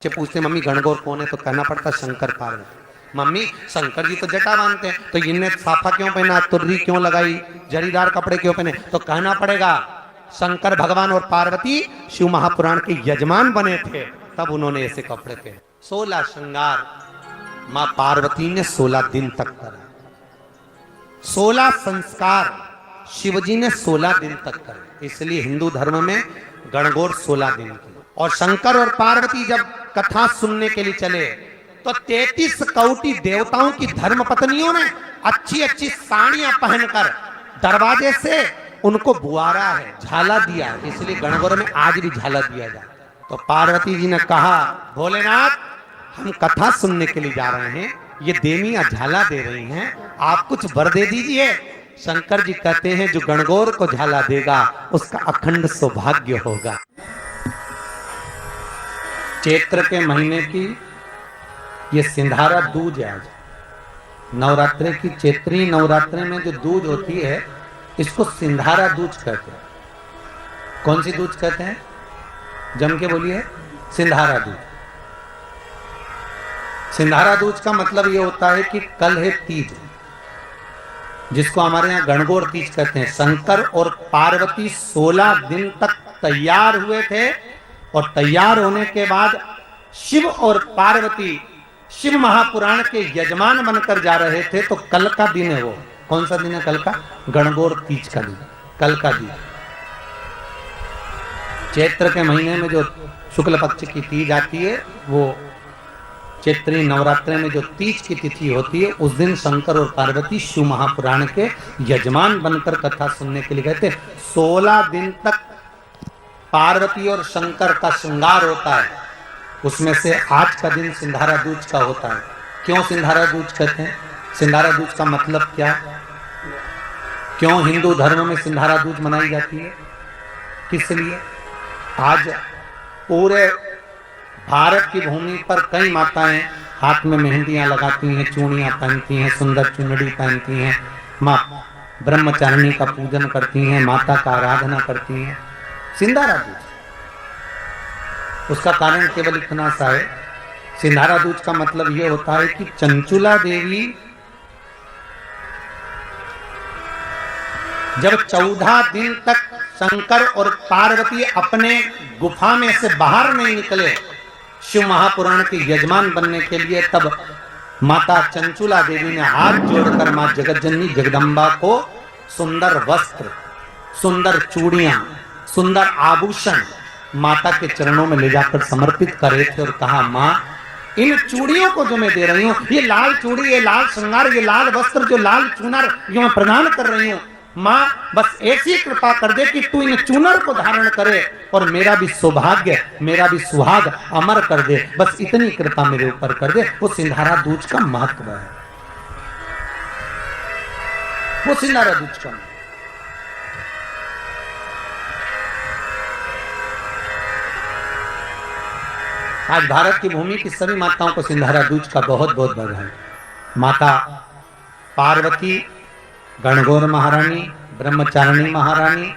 बच्चे पूछते मम्मी गणगौर कौन है, तो कहना पड़ता शंकर पार्वती। मम्मी शंकर जी तो जटा बांधते हैं, तो इनने साफा क्यों पहना, तुर्री क्यों लगाई, जरीदार कपड़े क्यों पहने, तो कहना पड़ेगा शंकर भगवान और पार्वती शिव महापुराण के यजमान बने थे, तब उन्होंने ऐसे कपड़े पहने। 16 श्रृंगार मां पार्वती ने 16 दिन तक करा। 16 संस्कार शिवजी ने 16 दिन तक करे। इसलिए हिंदू धर्म में गणगौर 16 दिन की। और शंकर और पार्वती जब कथा सुनने के लिए चले तो 33 कौटी देवताओं की धर्म पत्नियों ने अच्छी अच्छी साड़ियां पहनकर दरवाजे से उनको बुआरा है, झाला दिया है। इसलिए गणगौर में आज भी झाला दिया जाता है। तो पार्वती जी ने कहा भोलेनाथ हम कथा सुनने के लिए जा रहे हैं, ये देवियां झाला दे रही हैं, आप कुछ वर दे दीजिए। शंकर जी कहते हैं जो गणगौर को झाला देगा उसका अखंड सौभाग्य होगा। चैत्र के महीने की ये सिंधारा दूज है। आज नवरात्रे की चैत्री नवरात्रे में जो दूज होती है इसको सिंधारा दूज कहते हैं। कौन सी दूज कहते हैं, जम के बोलिए। सिंधारा दूज। सिंधारा दूज का मतलब ये होता है कि कल है तीज, जिसको हमारे यहाँ गणगौर तीज कहते हैं। शंकर और पार्वती 16 दिन तक तैयार हुए थे और तैयार होने के बाद शिव और पार्वती शिव महापुराण के यजमान बनकर जा रहे थे। तो कल का दिन है, वो कौन सा दिन है कल का, गणगौर तीज का दिन, कल का दिन। चैत्र के महीने में जो शुक्ल पक्ष की तीज आती है, वो चैत्री नवरात्रे में जो तीज की तिथि होती है, उस दिन शंकर और पार्वती शिव महापुराण के यजमान बनकर कथा सुनने के लिए गए थे। 16 दिन तक पार्वती और शंकर का श्रृंगार होता है। उसमें से आज का दिन सिंधारा दूज का होता है। क्यों सिंधारा दूज कहते हैं, सिंधारा दूज का मतलब क्या, क्यों हिंदू धर्म में सिंधारा दूज मनाई जाती है, किस लिए। आज पूरे भारत की भूमि पर कई माताएं हाथ में मेहंदियां लगाती हैं, चूड़ियां पहनती हैं, सुंदर चुनड़ी पहनती हैं, माँ ब्रह्मचारिणी का पूजन करती हैं, माता का आराधना करती हैं। सिंधारा दूज, उसका कारण केवल इतना सा है, सिंधारा दूज का मतलब यह होता है कि चंचुला देवी जब 14 दिन तक शंकर और पार्वती अपने गुफा में से बाहर नहीं निकले शिव महापुराण के यजमान बनने के लिए, तब माता चंचुला देवी ने हाथ जोड़कर मां जगतजननी जगदम्बा को सुंदर वस्त्र, सुंदर चूड़ियां, सुंदर आभूषण माता के चरणों में ले जाकर समर्पित करे थे और कहा मां इन चूड़ियों को जो मैं दे रही हूं, ये लाल चूड़ी, ये लाल श्रृंगार, ये लाल वस्त्र, जो लाल चूनर जो मैं प्रदान कर रही हूं, मां बस ऐसी कृपा कर दे कि तू इन चूनर को धारण करे और मेरा भी सौभाग्य, मेरा भी सुहाग अमर कर दे, बस इतनी कृपा मेरे ऊपर कर दे। वो सिंधारा दूज का महत्व है, वो सिंधारा दूज का। आज भारत की भूमि की सभी माताओं को सिंधारा दूज का बहुत बहुत बधाई। माता पार्वती, गणगौर महारानी, ब्रह्मचारिणी महारानी,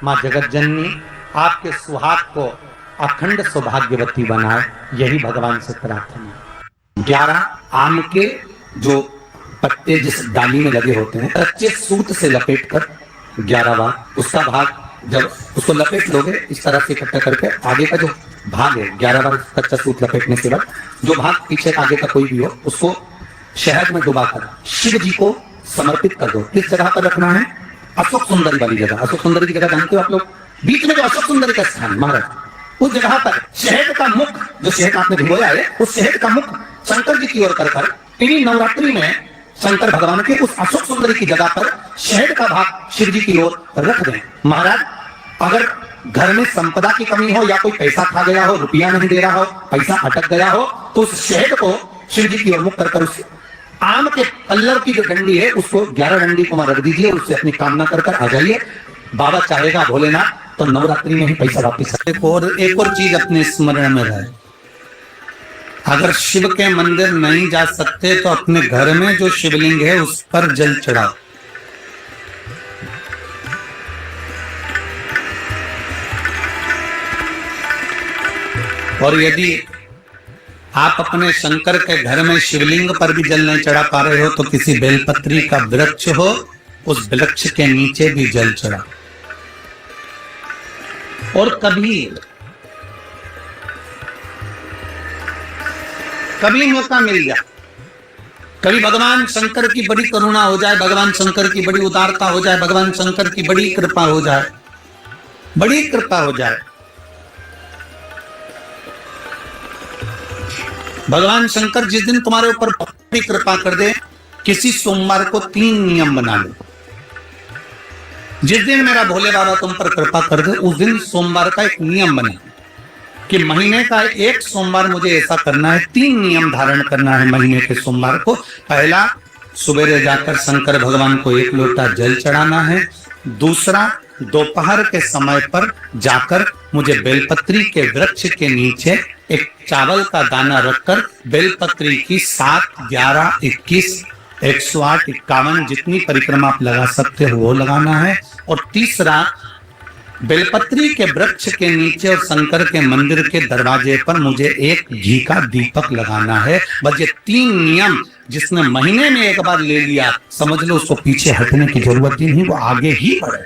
मां जगतजननी आपके सुहाग को अखंड सौभाग्यवती बनाए, यही भगवान से प्रार्थना। 11 आम के जो पत्ते जिस डाली में लगे होते हैं, कच्चे सूत से लपेटकर 11 बार उसका भाग, जब उसको लपेट लोगे इस तरह से इकट्ठा करके, आगे का जो भाग है 11 बार कच्चा सूत लपेटने के बाद जो भाग पीछे आगे का कोई भी हो, उसको शहद में डुबाकर शिव जी को समर्पित कर दो। किस जगह पर रखना है, अशोक सुंदरी वाली जगह। अशोक सुंदरी की जगह जानते हो आप लोग, बीच में जो अशोक सुंदरी का स्थान महाराज, उस जगह पर शहद का मुख, जो शहद आपने भिगोया है, उस शहद का मुख शंकर जी की ओर कर इन्हीं नवरात्रि में शंकर भगवान के उस अशोक सुंदरी की जगह पर शहद का भाग शिव जी की ओर रख दें। महाराज अगर घर में संपदा की कमी हो या कोई पैसा खा गया हो, रुपया नहीं दे रहा हो, पैसा अटक गया हो, तो उस शहद को शिव जी की ओर मुख कर उस आम के पल्लव की जो डंडी है उसको 11 डंडी को वहां रख दीजिए, उससे अपनी कामना कर आ जाइए। बाबा चाहेगा भोलेनाथ तो नवरात्रि में ही पैसा वापिस। एक और चीज अपने स्मरण में रहे, अगर शिव के मंदिर नहीं जा सकते तो अपने घर में जो शिवलिंग है उस पर जल चढ़ाओ। और यदि आप अपने शंकर के घर में शिवलिंग पर भी जल नहीं चढ़ा पा रहे हो तो किसी बेलपत्री का वृक्ष हो, उस वृक्ष के नीचे भी जल चढ़ा। और कभी मौका मिल जाए, कभी भगवान शंकर की बड़ी करुणा हो जाए, भगवान शंकर की बड़ी उदारता हो जाए, भगवान शंकर की बड़ी कृपा हो जाए, बड़ी कृपा हो जाए, भगवान शंकर जिस दिन तुम्हारे ऊपर बड़ी कृपा कर दे, किसी सोमवार को 3 नियम बना लो। जिस दिन मेरा भोले बाबा तुम पर कृपा कर दे, उस दिन सोमवार का एक नियम बने कि महीने का एक सोमवार मुझे ऐसा करना है, 3 नियम धारण करना है महीने के सोमवार को। पहला, सुबह जाकर शंकर भगवान को 1 लोटा जल चढ़ाना है। दूसरा, दोपहर के समय पर जाकर मुझे बेलपत्री के वृक्ष के नीचे एक चावल का दाना रखकर बेलपत्री की 7, 11, 21, 108, 51 जितनी परिक्रमा आप लगा सकते हो वो लगाना है। और तीसरा, बेलपत्री के वृक्ष के नीचे और शंकर के मंदिर के दरवाजे पर मुझे एक घी का दीपक लगाना है। बस ये 3 नियम जिसने महीने में एक बार ले लिया, समझ लो उसको पीछे हटने की जरूरत ही नहीं, वो आगे ही बढ़े।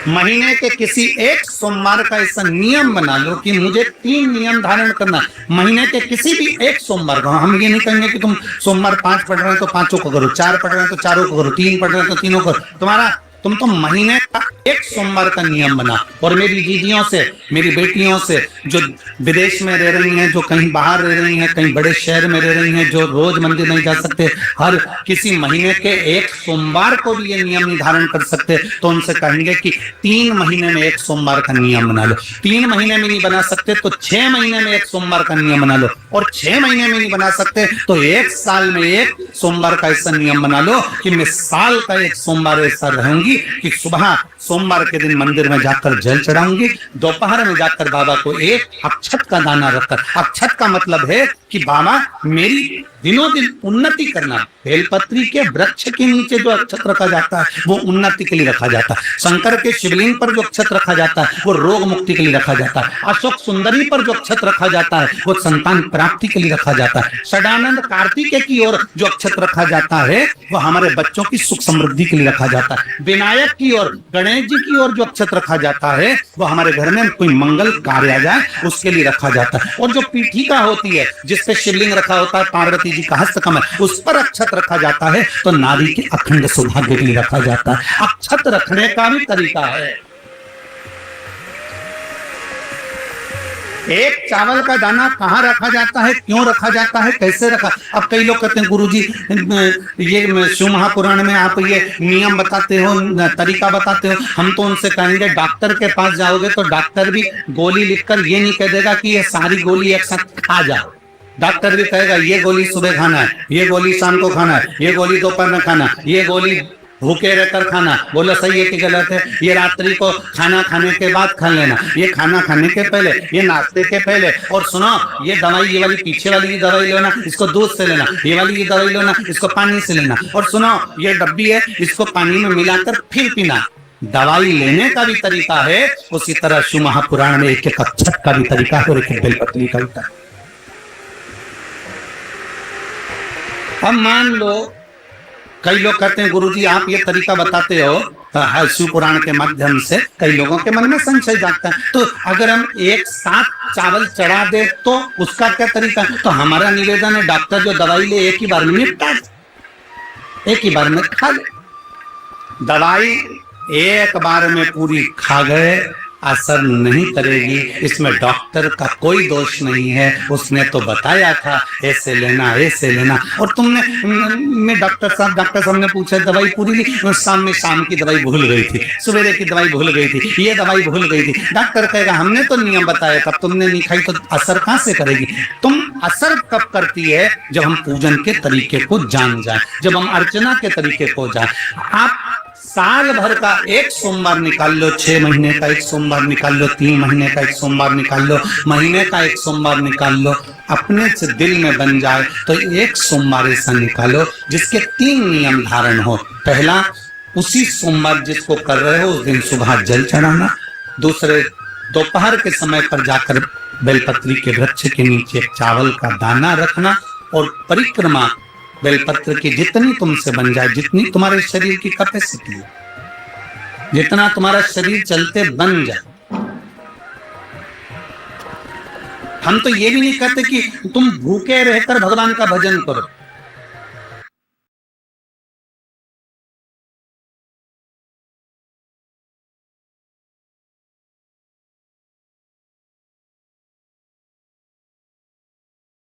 महीने के किसी एक सोमवार का ऐसा नियम बना लो कि मुझे 3 नियम धारण करना। महीने के किसी भी एक सोमवार को, हम ये नहीं कहेंगे कि तुम सोमवार 5 पढ़ रहे हो तो 5 को करो, 4 पढ़ रहे हो तो 4 को करो, 3 पढ़ रहे हो तो 3 को करो। तुम तो महीने का एक सोमवार का नियम बना। और मेरी दीदियों से, मेरी बेटियों से जो विदेश में रह रही हैं, जो कहीं बाहर रह रही हैं, कहीं बड़े शहर में रह रही हैं, जो रोज मंदिर नहीं जा सकते, हर किसी महीने के एक सोमवार को भी ये नियम निर्धारण कर सकते, तो उनसे कहेंगे कि 3 महीने में एक सोमवार का नियम बना लो। 3 महीने में नहीं बना सकते तो 6 महीने में एक सोमवार का नियम बना लो। और 6 महीने में नहीं बना सकते तो 1 साल में एक सोमवार का ऐसा नियम बना लो कि मैं साल का एक सोमवार ऐसा रहूंगी कि सुबह सोमवार के दिन मंदिर में जाकर जल चढ़ाऊंगी, दोपहर में जाकर बाबा को एक अक्षत का दाना रखकर, अक्षत का मतलब है कि बाबा मेरी दिनों दिन उन्नति करना। बेलपत्री के वृक्ष के नीचे जो अक्षत रखा जाता है वो उन्नति के लिए रखा जाता है। शंकर के शिवलिंग पर जो अक्षत रखा जाता है वो रोग मुक्ति के लिए रखा जाता है। अशोक सुंदरी पर जो अक्षत रखा जाता है वो संतान प्राप्ति के लिए रखा जाता है। षडानंद कार्तिकेय की ओर जो अक्षत रखा जाता है वो हमारे बच्चों की सुख समृद्धि के लिए रखा जाता है। विनायक की ओर, गणेश जी की ओर जो अक्षत रखा जाता है वो हमारे घर में कोई मंगल कार्य आ जाए उसके लिए रखा जाता है। और जो पीठिका होती है जिसपे शिवलिंग रखा होता है, पार्वती जी का हस्तकमल, उस पर अक्षत रखा जाता है तो नारी के अखंड सौभाग्य के लिए रखा जाता है। अक्षत रखने का भी तरीका है। एक चावल का दाना कहाँ रखा जाता है, क्यों रखा जाता है, कैसे रखा। अब कई लोग कहते हैं गुरुजी ये शिव महापुराण में आप ये नियम बताते हो, तरीका बताते हो। हम तो उनसे कहेंगे डॉक्टर के पास जाओगे तो डॉक्टर भी गोली लिखकर ये नहीं कह देगा कि ये सारी गोली एक साथ खा जाओ। डॉक्टर भी कहेगा ये गोली सुबह खाना है, ये गोली शाम को खाना है, ये गोली दोपहर में खाना, ये गोली भूखे रहकर खाना। बोलो सही है कि गलत है? ये रात्रि को खाना खाने के बाद खा लेना, ये खाना खाने के पहले, ये नाश्ते के पहले। और सुनो, ये दवाई, ये वाली पीछे वाली की दवाई लेना, इसको दूध से लेना, ये वाली की दवाई लेना, इसको पानी से लेना। और सुनो, ये डब्बी है, इसको पानी में मिलाकर फिर पीना। दवाई लेने का भी तरीका है, उसी तरह शिव महापुराण में एक अक्षत का भी तरीका है और एक बेलपत्री का भी तरीका। अब मान लो कई लोग कहते हैं गुरुजी आप ये तरीका बताते हो शिव पुराण के माध्यम से, कई लोगों के मन में संशय जागता है। तो अगर हम एक साथ चावल चढ़ा दे तो उसका क्या तरीका? तो हमारा निवेदन है डॉक्टर जो दवाई ले एक ही बार में निपटा दे, एक ही बार में खा ले। दवाई एक बार में पूरी खा गए असर नहीं करेगी, इसमें डॉक्टर का कोई दोष नहीं है। उसने तो बताया था ऐसे लेना, ऐसे लेना। और तुमने, मैं डॉक्टर साहब ने पूछा दवाई पूरी ली, शाम की दवाई भूल गई थी, सवेरे की दवाई भूल गई थी, ये दवाई भूल गई थी। डॉक्टर कहेगा हमने तो नियम बताया था, तुमने नहीं खाई तो असर कहां से करेगी? तुम असर कब करती है? जब हम पूजन के तरीके को जान जाए, जब हम अर्चना के तरीके को जाए। आप साल भर का एक सोमवार निकाल लो, 6 महीने का एक सोमवार निकाल लो, 3 महीने का एक सोमवार निकाल लो, महीने का एक सोमवार निकाल लो। अपने से दिल में बन जाए तो एक सोमवार ऐसा निकालो जिसके 3 नियम धारण हो। पहला, उसी सोमवार जिसको कर रहे हो उस दिन सुबह जल चढ़ाना। दूसरे, दोपहर के समय पर जाकर बेलपत्री के वृक्ष के नीचे एक चावल का दाना रखना और परिक्रमा बेलपत्र की जितनी तुमसे बन जाए, जितनी तुम्हारे शरीर की कैपेसिटी है, जितना तुम्हारा शरीर चलते बन जाए। हम तो ये भी नहीं कहते कि तुम भूखे रहकर भगवान का भजन करो,